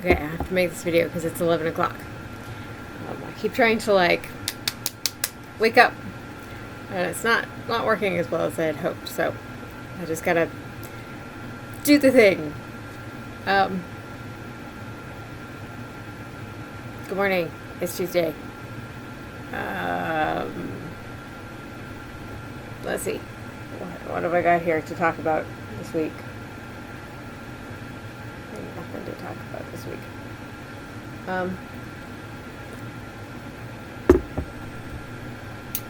Okay, I have to make this video because it's 11 o'clock. I keep trying to like wake up, and it's not working as well as I had hoped. So I just gotta do the thing. Good morning. It's Tuesday. Let's see. What have I got here to talk about this week? Nothing to talk about this week.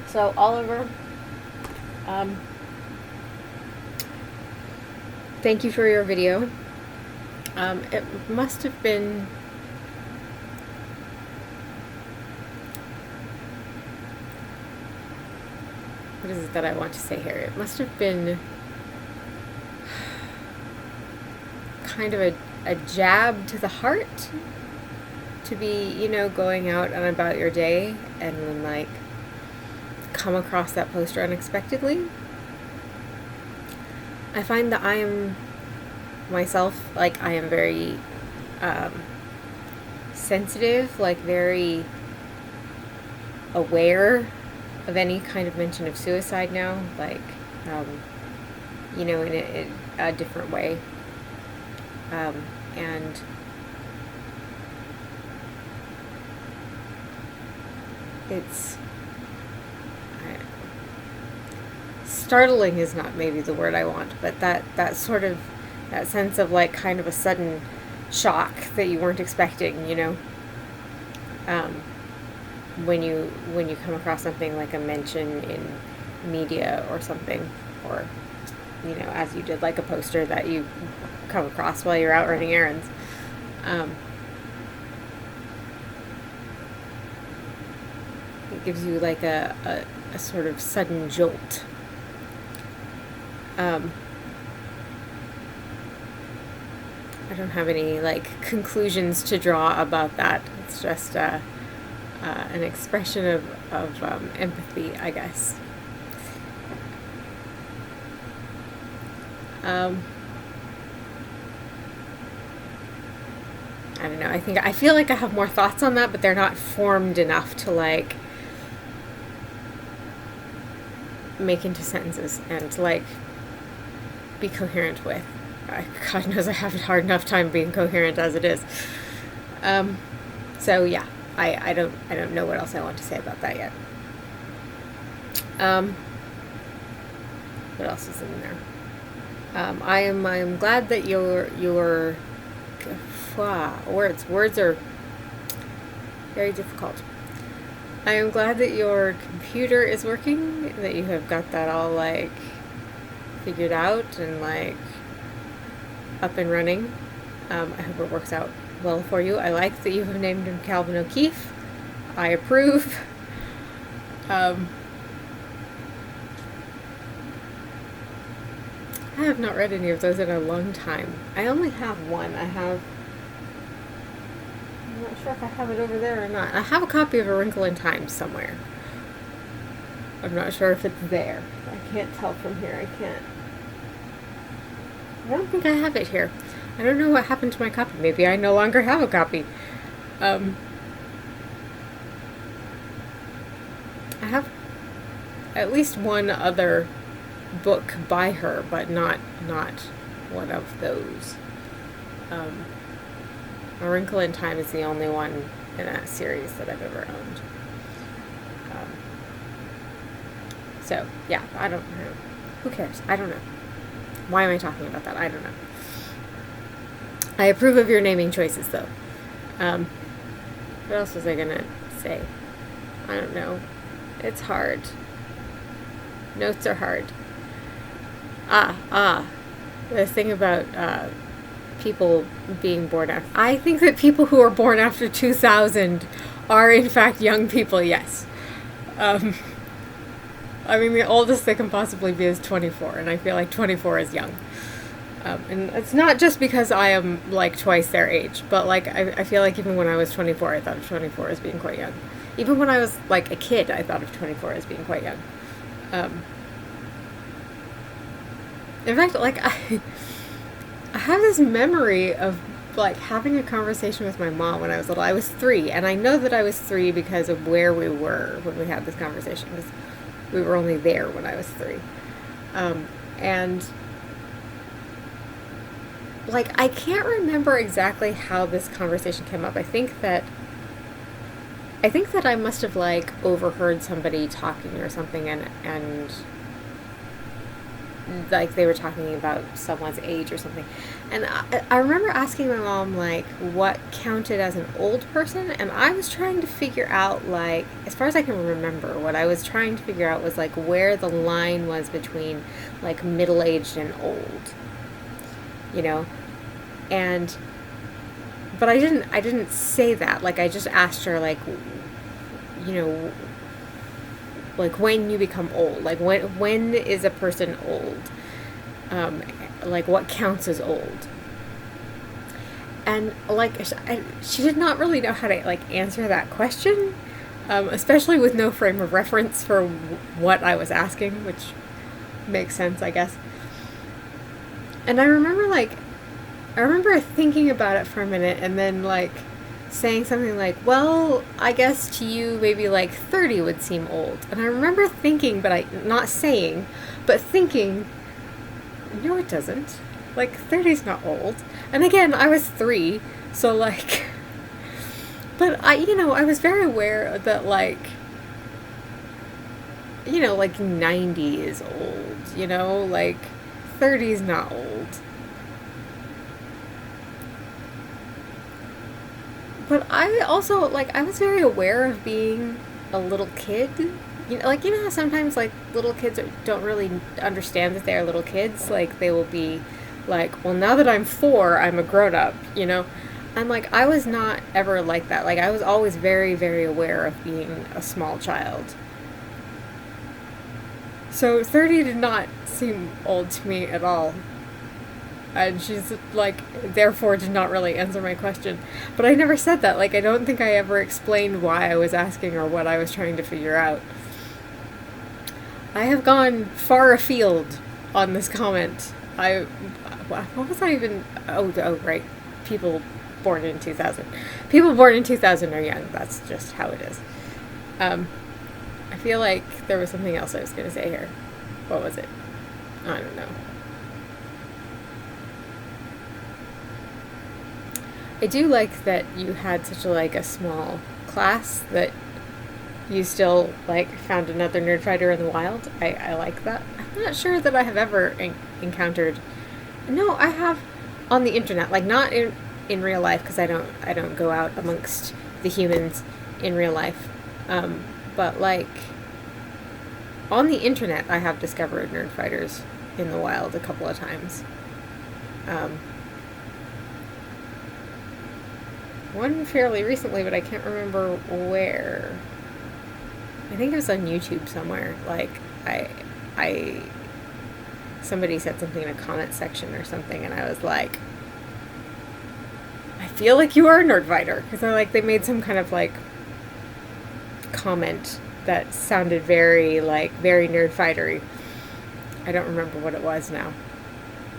So Oliver, thank you for your video. It must have been what is it that I want to say here? It must have been kind of a jab to the heart to be, you know, going out and about your day and then like come across that poster unexpectedly. I find that I am myself, like I am very sensitive, like very aware of any kind of mention of suicide now, like you know, in a different way. And it's startling is not maybe the word I want, but that sort of, that sense of like kind of a sudden shock that you weren't expecting, you know, when you come across something like a mention in media or something, or, you know, as you did, like a poster that you come across while you're out running errands. It gives you like a sort of sudden jolt. I don't have any like conclusions to draw about that. It's just an expression of empathy, I guess. I don't know. I feel like I have more thoughts on that, but they're not formed enough to like make into sentences and to like be coherent with. God knows I have a hard enough time being coherent as it is. So yeah, I don't know what else I want to say about that yet. What else is in there? I am glad that your words are very difficult. I am glad that your computer is working, that you have got that all like figured out and like up and running. I hope it works out well for you. I like that you have named him Calvin O'Keefe. I approve. I have not read any of those in a long time. I only have one. I'm not sure if I have it over there or not. I have a copy of A Wrinkle in Time somewhere. I'm not sure if it's there. I can't tell from here. I don't think I have it here. I don't know what happened to my copy. Maybe I no longer have a copy. I have at least one other book by her, but not one of those. A Wrinkle in Time is the only one in that series that I've ever owned. So yeah, I don't know. Who cares? I don't know. Why am I talking about that? I don't know. I approve of your naming choices, though. What else was I gonna say? I don't know. It's hard. Notes are hard. The thing about people being born after... I think that people who are born after 2000 are, in fact, young people, yes. I mean, the oldest they can possibly be is 24, and I feel like 24 is young. And it's not just because I am, like, twice their age, but, like, I feel like even when I was 24, I thought of 24 as being quite young. Even when I was, like, a kid, I thought of 24 as being quite young. In fact, like, I have this memory of like having a conversation with my mom when I was little. I was 3, and I know that I was 3 because of where we were when we had this conversation, because we were only there when I was 3. And like, I can't remember exactly how this conversation came up. I think that I must have like overheard somebody talking or something, and like they were talking about someone's age or something. And I remember asking my mom like what counted as an old person, and I was trying to figure out, like, as far as I can remember, what I was trying to figure out was like where the line was between like middle-aged and old, you know? And but I didn't say that. Like, I just asked her, like, you know, like when you become old, like when is a person old, like what counts as old. And like she did not really know how to like answer that question, especially with no frame of reference for what I was asking, which makes sense, I guess. And I remember thinking about it for a minute, and then like saying something like, well, I guess to you maybe like 30 would seem old. And I remember thinking, but not saying, but thinking, no, it doesn't. Like, 30's not old. And again, I was 3, so like, but I was very aware that like, like 90 is old, like 30's not old. But I also, like, I was very aware of being a little kid. Like, how sometimes, like, little kids don't really understand that they're little kids. Like, they will be like, well, now that I'm 4, I'm a grown-up, And, like, I was not ever like that. Like, I was always very, very aware of being a small child. So 30 did not seem old to me at all. And she's like, therefore did not really answer my question. But I never said that. Like, I don't think I ever explained why I was asking or what I was trying to figure out. I have gone far afield on this comment. What was I even... Oh, right. People born in 2000. People born in 2000 are young. That's just how it is. I feel like there was something else I was going to say here. What was it? I don't know. I do like that you had such a small class that you still found another nerdfighter in the wild. I like that. I'm not sure that I have ever encountered. No, I have on the internet, not in real life, because I don't go out amongst the humans in real life. But on the internet, I have discovered nerdfighters in the wild a couple of times. One fairly recently, but I can't remember where. I think it was on YouTube somewhere. Somebody said something in a comment section or something, and I was like, I feel like you are a nerdfighter, because they made some kind of comment that sounded very very nerdfightery. I don't remember what it was now.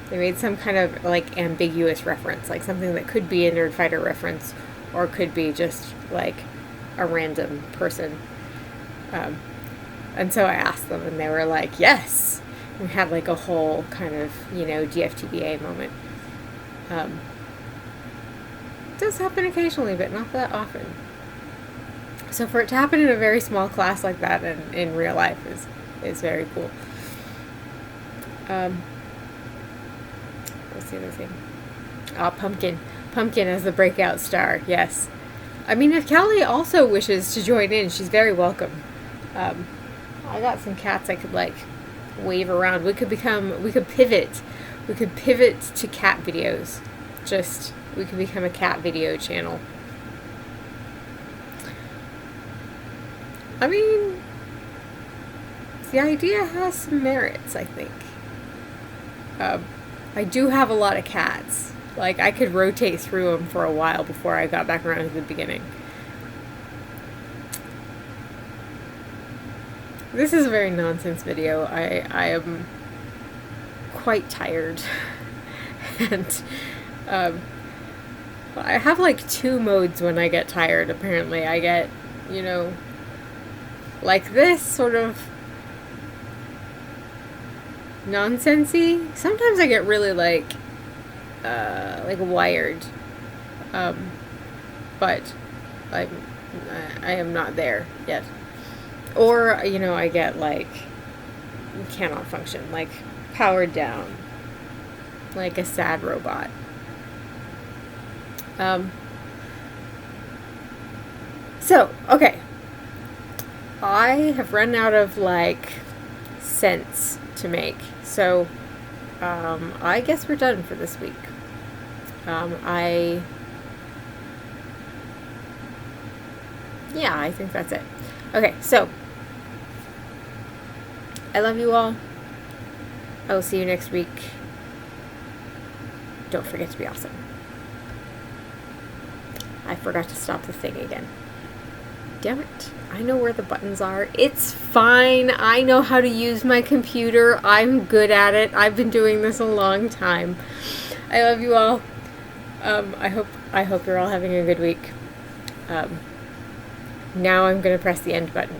They made some kind of ambiguous reference, something that could be a nerdfighter reference, or could be just a random person. And so I asked them, and they were like, yes. We had a whole kind of GFTBA moment. It does happen occasionally, but not that often. So for it to happen in a very small class like that and in real life is very cool. What's the other thing? Oh, Pumpkin. Pumpkin as the breakout star, yes. I mean, if Callie also wishes to join in, she's very welcome. I got some cats I could wave around. We could pivot. We could pivot to cat videos. We could become a cat video channel. I mean, the idea has some merits, I think. I do have a lot of cats. I could rotate through them for a while before I got back around to the beginning. This is a very nonsense video. I am quite tired. And I have like two modes when I get tired, apparently. I get, like this sort of nonsensey. Sometimes I get really like wired. But I am not there yet. Or, I get like cannot function, like powered down, like a sad robot. So, okay. I have run out of like scents to make. So, I guess we're done for this week. I think that's it. Okay, so I love you all. I will see you next week. Don't forget to be awesome. I forgot to stop the thing again. Damn it. I know where the buttons are. It's fine. I know how to use my computer. I'm good at it. I've been doing this a long time. I love you all. I hope you're all having a good week. Now I'm going to press the end button.